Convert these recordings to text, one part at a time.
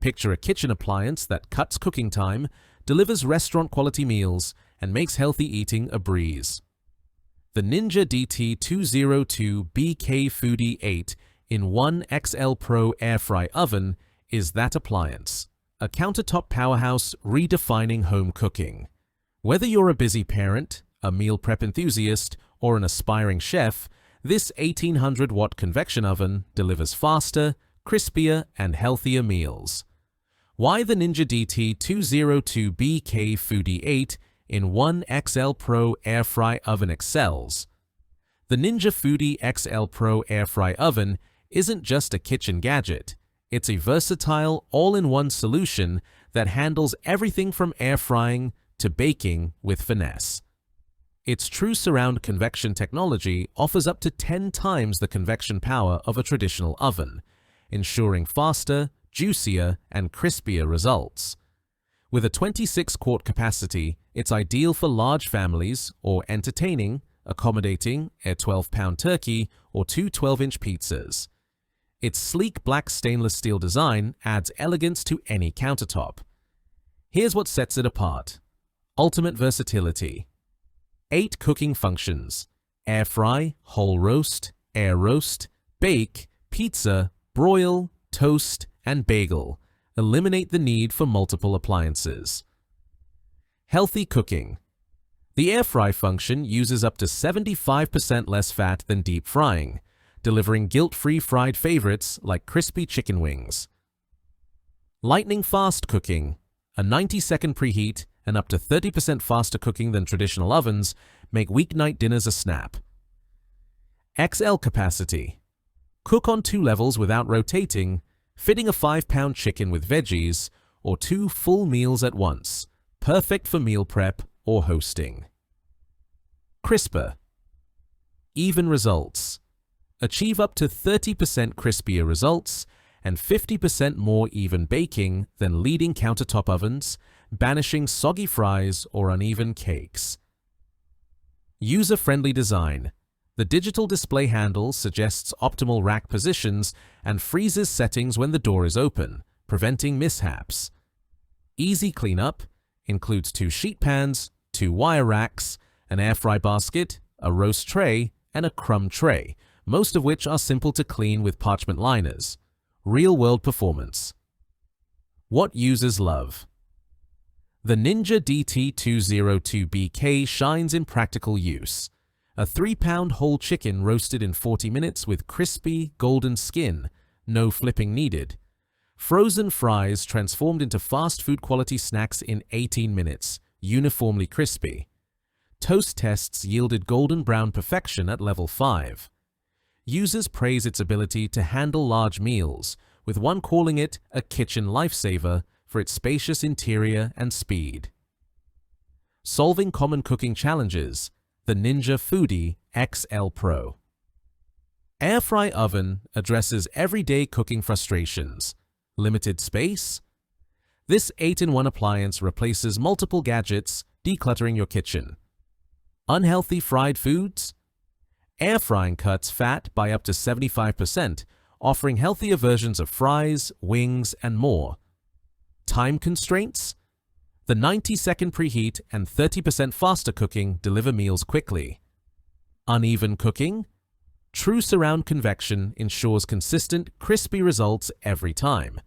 Picture a kitchen appliance that cuts cooking time, delivers restaurant-quality meals, and makes healthy eating a breeze. The Ninja DT202BK Foodi 8-in-1 XL Pro Air Fry Oven is that appliance. A countertop powerhouse redefining home cooking. Whether you're a busy parent, a meal prep enthusiast, or an aspiring chef, this 1800-watt convection oven delivers faster, crispier, and healthier meals. Why the Ninja DT202BK Foodi 8-in-1 XL Pro Air Fry Oven excels. The Ninja Foodi XL Pro Air Fry Oven isn't just a kitchen gadget. It's a versatile, all-in-one solution that handles everything from air frying to baking with finesse. Its True Surround Convection technology offers up to 10 times the convection power of a traditional oven, ensuring faster, juicier, and crispier results. With a 26-quart capacity, it's ideal for large families or entertaining, accommodating a 12-pound turkey or two 12-inch pizzas. Its sleek black stainless steel design adds elegance to any countertop. Here's what sets it apart. Ultimate versatility. 8 cooking functions: air fry, whole roast, air roast, bake, pizza, broil, toast, and bagel. Eliminate the need for multiple appliances. Healthy cooking. The air fry function uses up to 75% less fat than deep frying, delivering guilt-free fried favorites like crispy chicken wings. Lightning fast cooking. A 90-second preheat and up to 30% faster cooking than traditional ovens make weeknight dinners a snap. XL capacity. Cook on 2 levels without rotating, fitting a 5-pound chicken with veggies or 2 full meals at once, perfect for meal prep or hosting. Crisper. Even results. Achieve up to 30% crispier results and 50% more even baking than leading countertop ovens, banishing soggy fries or uneven cakes. User-friendly design. The digital display handle suggests optimal rack positions and freezes settings when the door is open, preventing mishaps. Easy cleanup. Includes 2 sheet pans, 2 wire racks, an air fry basket, a roast tray, and a crumb tray, most of which are simple to clean with parchment liners. Real-world performance. What users love. The Ninja DT202BK shines in practical use. A 3-pound whole chicken roasted in 40 minutes with crispy, golden skin, no flipping needed. Frozen fries transformed into fast food quality snacks in 18 minutes, uniformly crispy. Toast tests yielded golden brown perfection at level 5. Users praise its ability to handle large meals, with one calling it a kitchen lifesaver for its spacious interior and speed. Solving common cooking challenges. The Ninja Foodi XL Pro. Air fry oven addresses everyday cooking frustrations. Limited space? This 8-in-1 appliance replaces multiple gadgets, decluttering your kitchen. Unhealthy fried foods? Air frying cuts fat by up to 75%, offering healthier versions of fries, wings, and more. Time constraints? The 90-second preheat and 30% faster cooking deliver meals quickly. Uneven cooking? True Surround Convection ensures consistent, crispy results every time.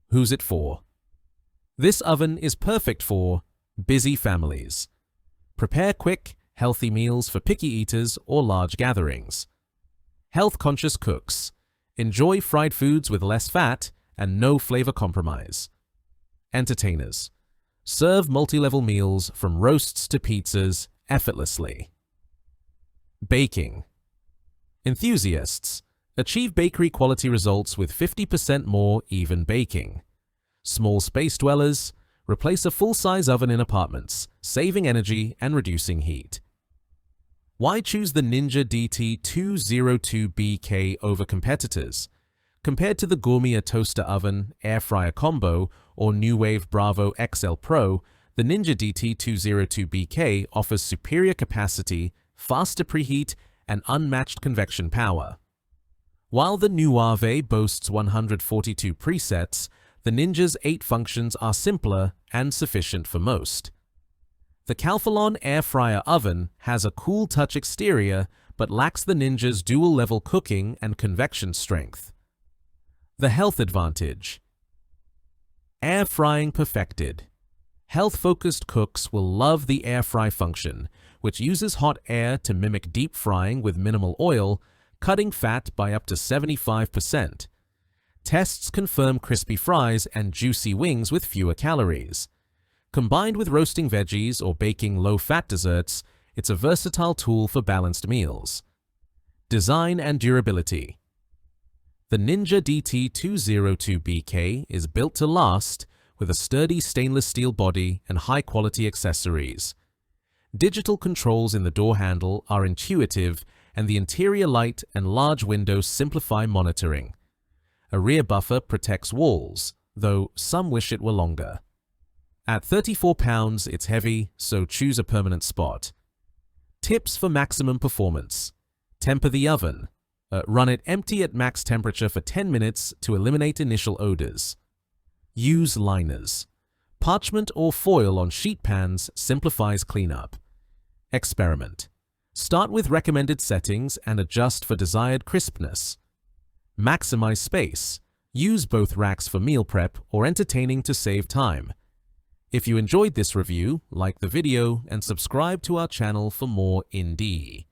Who's it for? This oven is perfect for busy families. Prepare quick, healthy meals for picky eaters or large gatherings. Health-conscious cooks. Enjoy fried foods with less fat and no flavor compromise. Entertainers. Serve multi-level meals from roasts to pizzas effortlessly. Baking. Enthusiasts. Achieve bakery quality results with 50% more even baking. Small space dwellers. Replace a full-size oven in apartments, saving energy and reducing heat. Why choose the Ninja DT202BK over competitors? Compared to the Gourmet Toaster Oven, Air Fryer Combo, or New Wave Bravo XL Pro, the Ninja DT202BK offers superior capacity, faster preheat, and unmatched convection power. While the Nuave boasts 142 presets, The Ninja's 8 functions are simpler and sufficient for most. The Calphalon air fryer oven has a cool touch exterior but lacks the Ninja's dual-level cooking and convection strength. The health advantage. Air frying perfected. Health-focused cooks will love the air fry function, which uses hot air to mimic deep frying with minimal oil, cutting fat by up to 75%. Tests confirm crispy fries and juicy wings with fewer calories. Combined with roasting veggies or baking low-fat desserts, it's a versatile tool for balanced meals. Design and durability. The Ninja DT202BK is built to last with a sturdy stainless steel body and high-quality accessories. Digital controls in the door handle are intuitive, and the interior light and large windows simplify monitoring. A rear buffer protects walls, though some wish it were longer. At 34 pounds, it's heavy, so choose a permanent spot. Tips for maximum performance. Temper the oven. Run it empty at max temperature for 10 minutes to eliminate initial odors. Use liners. Parchment or foil on sheet pans simplifies cleanup. Experiment. Start with recommended settings and adjust for desired crispness. Maximize space. Use both racks for meal prep or entertaining to save time. If you enjoyed this review, like the video and subscribe to our channel for more indie.